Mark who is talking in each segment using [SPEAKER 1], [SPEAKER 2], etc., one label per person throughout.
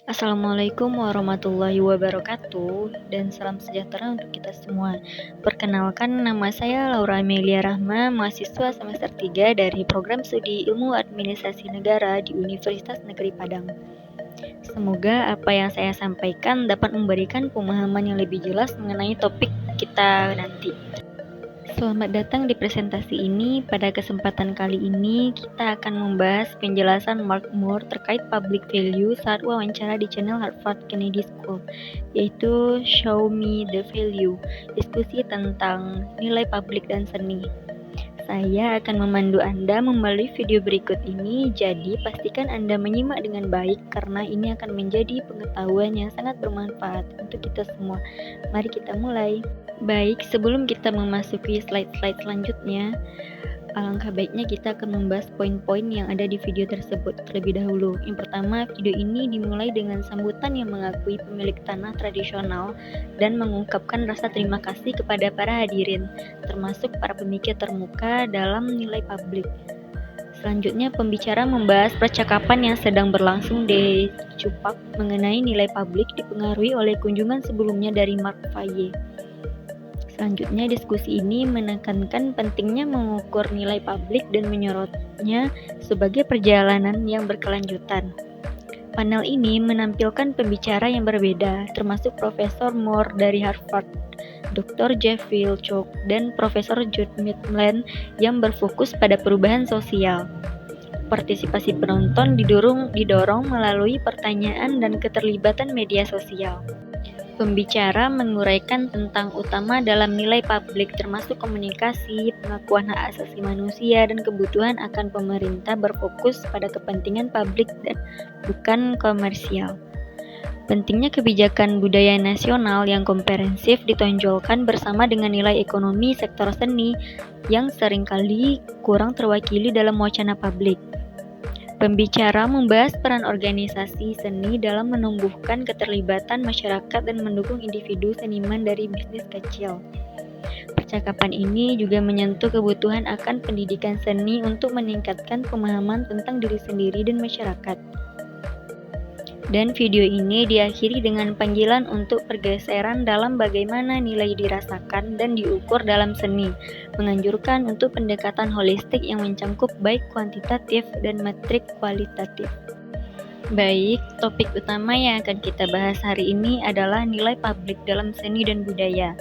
[SPEAKER 1] Assalamualaikum warahmatullahi wabarakatuh dan salam sejahtera untuk kita semua. Perkenalkan, nama saya Laura Amelia Rahma, mahasiswa semester 3 dari Program Studi Ilmu Administrasi Negara di Universitas Negeri Padang. Semoga apa yang saya sampaikan dapat memberikan pemahaman yang lebih jelas mengenai topik kita nanti. Selamat datang di presentasi ini. Pada kesempatan kali ini, kita akan membahas penjelasan Mark Moore terkait public value saat wawancara di channel Harvard Kennedy School, yaitu Show Me the Value, diskusi tentang nilai publik dan seni. Saya akan memandu Anda melalui video berikut ini, jadi pastikan Anda menyimak dengan baik karena ini akan menjadi pengetahuan yang sangat bermanfaat untuk kita semua. Mari kita mulai. Baik, sebelum kita memasuki slide-slide selanjutnya, alangkah baiknya kita akan membahas poin-poin yang ada di video tersebut terlebih dahulu. Yang pertama, video ini dimulai dengan sambutan yang mengakui pemilik tanah tradisional dan mengungkapkan rasa terima kasih kepada para hadirin, termasuk para pemikir termuka dalam nilai publik. Selanjutnya, pembicara membahas percakapan yang sedang berlangsung di Cupak mengenai nilai publik dipengaruhi oleh kunjungan sebelumnya dari Mark Faye. Selanjutnya, diskusi ini menekankan pentingnya mengukur nilai publik dan menyorotnya sebagai perjalanan yang berkelanjutan. Panel ini menampilkan pembicara yang berbeda, termasuk Profesor Moore dari Harvard, Dr. Jeff Wilczek, dan Profesor Judd Midland yang berfokus pada perubahan sosial. Partisipasi penonton didorong melalui pertanyaan dan keterlibatan media sosial. Pembicara menguraikan tentang utama dalam nilai publik termasuk komunikasi, pengakuan hak asasi manusia, dan kebutuhan akan pemerintah berfokus pada kepentingan publik dan bukan komersial. Pentingnya kebijakan budaya nasional yang komprehensif ditonjolkan bersama dengan nilai ekonomi sektor seni yang seringkali kurang terwakili dalam wacana publik. Pembicara membahas peran organisasi seni dalam menumbuhkan keterlibatan masyarakat dan mendukung individu seniman dari bisnis kecil. Percakapan ini juga menyentuh kebutuhan akan pendidikan seni untuk meningkatkan pemahaman tentang diri sendiri dan masyarakat. Dan video ini diakhiri dengan panggilan untuk pergeseran dalam bagaimana nilai dirasakan dan diukur dalam seni, menganjurkan untuk pendekatan holistik yang mencangkup baik kuantitatif dan metrik kualitatif. Baik, topik utama yang akan kita bahas hari ini adalah nilai publik dalam seni dan budaya.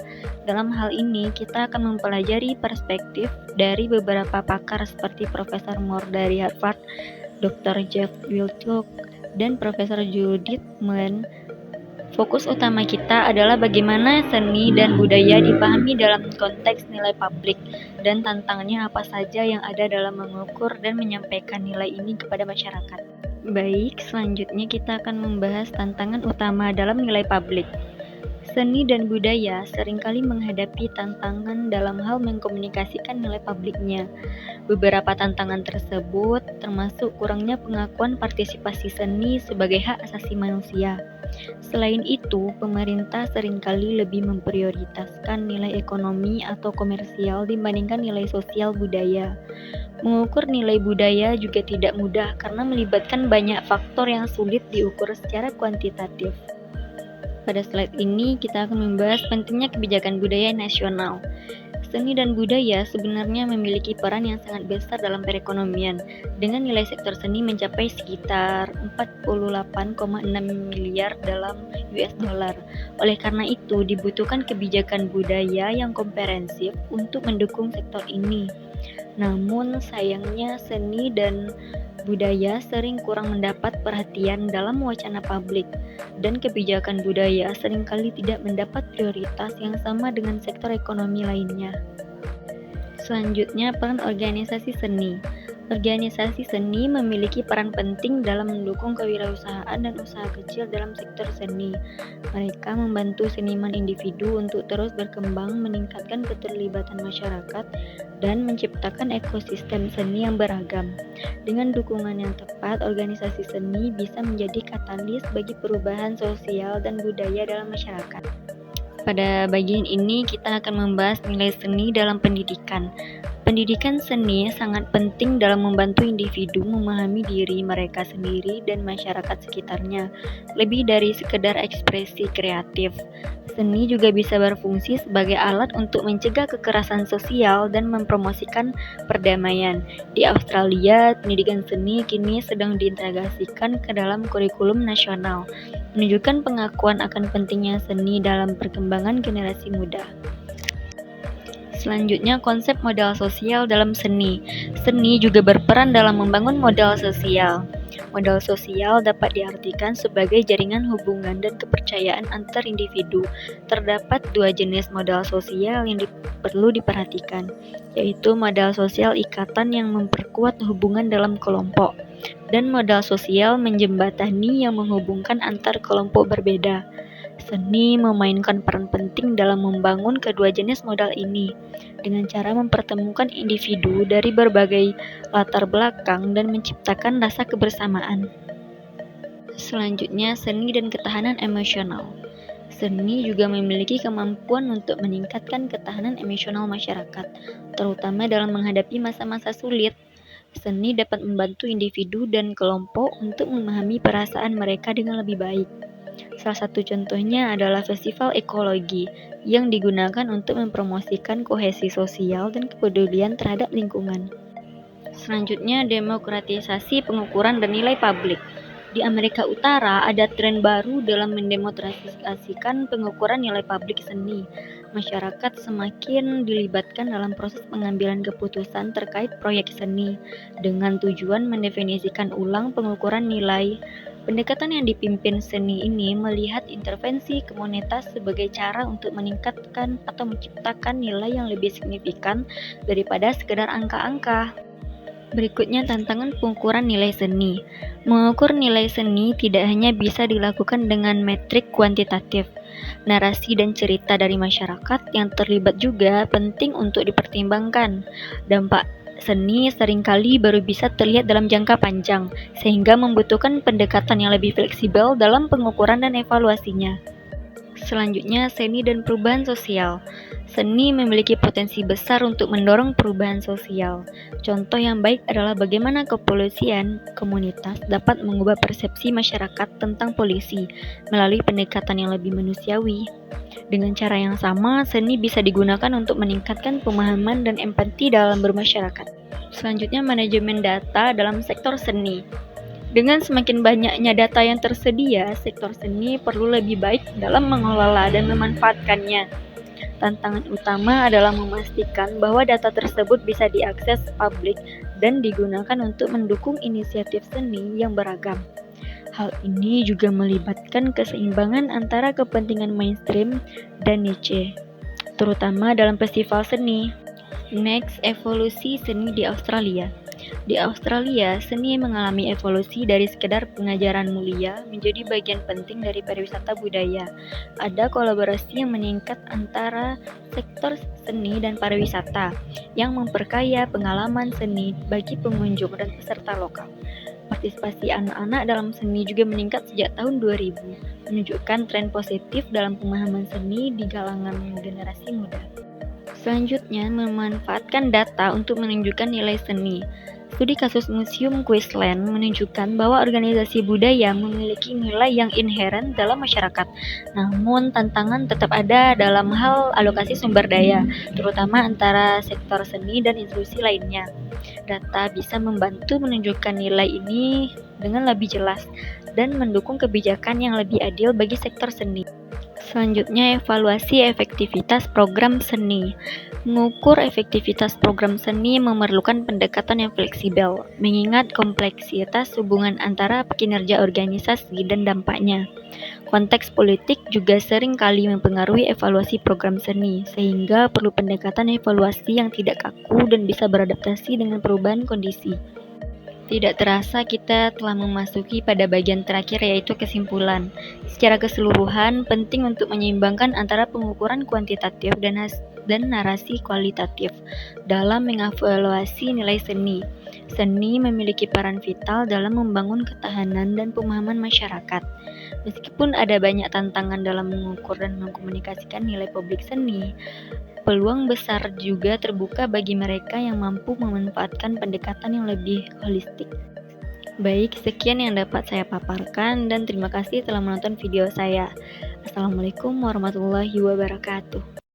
[SPEAKER 1] Dalam hal ini, kita akan mempelajari perspektif dari beberapa pakar seperti Profesor Moore dari Harvard, Dr. Jeff Wilczek, dan Profesor Judith Midland. Fokus utama kita adalah bagaimana seni dan budaya dipahami dalam konteks nilai publik dan tantangannya apa saja yang ada dalam mengukur dan menyampaikan nilai ini kepada masyarakat. Baik, selanjutnya kita akan membahas tantangan utama dalam nilai publik. Seni dan budaya seringkali menghadapi tantangan dalam hal mengkomunikasikan nilai publiknya. Beberapa tantangan tersebut termasuk kurangnya pengakuan partisipasi seni sebagai hak asasi manusia. Selain itu, pemerintah seringkali lebih memprioritaskan nilai ekonomi atau komersial dibandingkan nilai sosial budaya. Mengukur nilai budaya juga tidak mudah karena melibatkan banyak faktor yang sulit diukur secara kuantitatif. Pada slide ini, kita akan membahas pentingnya kebijakan budaya nasional. Seni dan budaya sebenarnya memiliki peran yang sangat besar dalam perekonomian, dengan nilai sektor seni mencapai sekitar 48,6 miliar dalam US dollar. Oleh karena itu, dibutuhkan kebijakan budaya yang komprehensif untuk mendukung sektor ini. Namun, sayangnya seni dan budaya sering kurang mendapat perhatian dalam wacana publik, dan kebijakan budaya seringkali tidak mendapat prioritas yang sama dengan sektor ekonomi lainnya. Selanjutnya, peran organisasi seni. Organisasi seni memiliki peran penting dalam mendukung kewirausahaan dan usaha kecil dalam sektor seni. Mereka membantu seniman individu untuk terus berkembang, meningkatkan keterlibatan masyarakat, dan menciptakan ekosistem seni yang beragam. Dengan dukungan yang tepat, organisasi seni bisa menjadi katalis bagi perubahan sosial dan budaya dalam masyarakat. Pada bagian ini, kita akan membahas nilai seni dalam pendidikan. Pendidikan seni sangat penting dalam membantu individu memahami diri mereka sendiri dan masyarakat sekitarnya, lebih dari sekedar ekspresi kreatif. Seni juga bisa berfungsi sebagai alat untuk mencegah kekerasan sosial dan mempromosikan perdamaian. Di Australia, pendidikan seni kini sedang diintegrasikan ke dalam kurikulum nasional, menunjukkan pengakuan akan pentingnya seni dalam perkembangan generasi muda. Selanjutnya, konsep modal sosial dalam seni. Seni juga berperan dalam membangun modal sosial. Modal sosial dapat diartikan sebagai jaringan hubungan dan kepercayaan antar individu. Terdapat dua jenis modal sosial yang perlu diperhatikan, yaitu modal sosial ikatan yang memperkuat hubungan dalam kelompok, dan modal sosial menjembatani yang menghubungkan antar kelompok berbeda. Seni memainkan peran penting dalam membangun kedua jenis modal ini, dengan cara mempertemukan individu dari berbagai latar belakang dan menciptakan rasa kebersamaan. Selanjutnya, seni dan ketahanan emosional. Seni juga memiliki kemampuan untuk meningkatkan ketahanan emosional masyarakat, terutama dalam menghadapi masa-masa sulit. Seni dapat membantu individu dan kelompok untuk memahami perasaan mereka dengan lebih baik. Salah satu contohnya adalah festival ekologi yang digunakan untuk mempromosikan kohesi sosial dan kepedulian terhadap lingkungan. Selanjutnya, demokratisasi pengukuran dan nilai publik. Di Amerika Utara ada tren baru dalam mendemokratisasikan pengukuran nilai publik seni. Masyarakat semakin dilibatkan dalam proses pengambilan keputusan terkait proyek seni dengan tujuan mendefinisikan ulang pengukuran nilai. Pendekatan yang dipimpin seni ini melihat intervensi komunitas sebagai cara untuk meningkatkan atau menciptakan nilai yang lebih signifikan daripada sekedar angka-angka. Berikutnya, tantangan pengukuran nilai seni. Mengukur nilai seni tidak hanya bisa dilakukan dengan metrik kuantitatif. Narasi dan cerita dari masyarakat yang terlibat juga penting untuk dipertimbangkan. Dampak seni seringkali baru bisa terlihat dalam jangka panjang, sehingga membutuhkan pendekatan yang lebih fleksibel dalam pengukuran dan evaluasinya. Selanjutnya, seni dan perubahan sosial. Seni memiliki potensi besar untuk mendorong perubahan sosial. Contoh yang baik adalah bagaimana kepolisian komunitas dapat mengubah persepsi masyarakat tentang polisi melalui pendekatan yang lebih manusiawi. Dengan cara yang sama, seni bisa digunakan untuk meningkatkan pemahaman dan empati dalam bermasyarakat. Selanjutnya, manajemen data dalam sektor seni. Dengan semakin banyaknya data yang tersedia, sektor seni perlu lebih baik dalam mengelola dan memanfaatkannya. Tantangan utama adalah memastikan bahwa data tersebut bisa diakses publik dan digunakan untuk mendukung inisiatif seni yang beragam. Hal ini juga melibatkan keseimbangan antara kepentingan mainstream dan niche, terutama dalam festival seni. Next, evolusi seni di Australia. Di Australia, seni mengalami evolusi dari sekedar pengajaran mulia menjadi bagian penting dari pariwisata budaya. Ada kolaborasi yang meningkat antara sektor seni dan pariwisata, yang memperkaya pengalaman seni bagi pengunjung dan peserta lokal. Partisipasi anak-anak dalam seni juga meningkat sejak tahun 2000, menunjukkan tren positif dalam pemahaman seni di kalangan generasi muda. Selanjutnya, memanfaatkan data untuk menunjukkan nilai seni. Studi kasus Museum Queensland menunjukkan bahwa organisasi budaya memiliki nilai yang inheren dalam masyarakat. Namun, tantangan tetap ada dalam hal alokasi sumber daya, terutama antara sektor seni dan institusi lainnya. Data bisa membantu menunjukkan nilai ini dengan lebih jelas dan mendukung kebijakan yang lebih adil bagi sektor seni. Selanjutnya, evaluasi efektivitas program seni. Mengukur efektivitas program seni memerlukan pendekatan yang fleksibel, mengingat kompleksitas hubungan antara kinerja organisasi dan dampaknya. Konteks politik juga sering kali mempengaruhi evaluasi program seni, sehingga perlu pendekatan evaluasi yang tidak kaku dan bisa beradaptasi dengan perubahan kondisi. Tidak terasa kita telah memasuki pada bagian terakhir, yaitu kesimpulan. Secara keseluruhan, penting untuk menyeimbangkan antara pengukuran kuantitatif dan narasi kualitatif dalam mengevaluasi nilai seni. Seni memiliki peran vital dalam membangun ketahanan dan pemahaman masyarakat. Meskipun ada banyak tantangan dalam mengukur dan mengkomunikasikan nilai publik seni, peluang besar juga terbuka bagi mereka yang mampu memanfaatkan pendekatan yang lebih holistik. Baik, sekian yang dapat saya paparkan dan terima kasih telah menonton video saya. Assalamualaikum warahmatullahi wabarakatuh.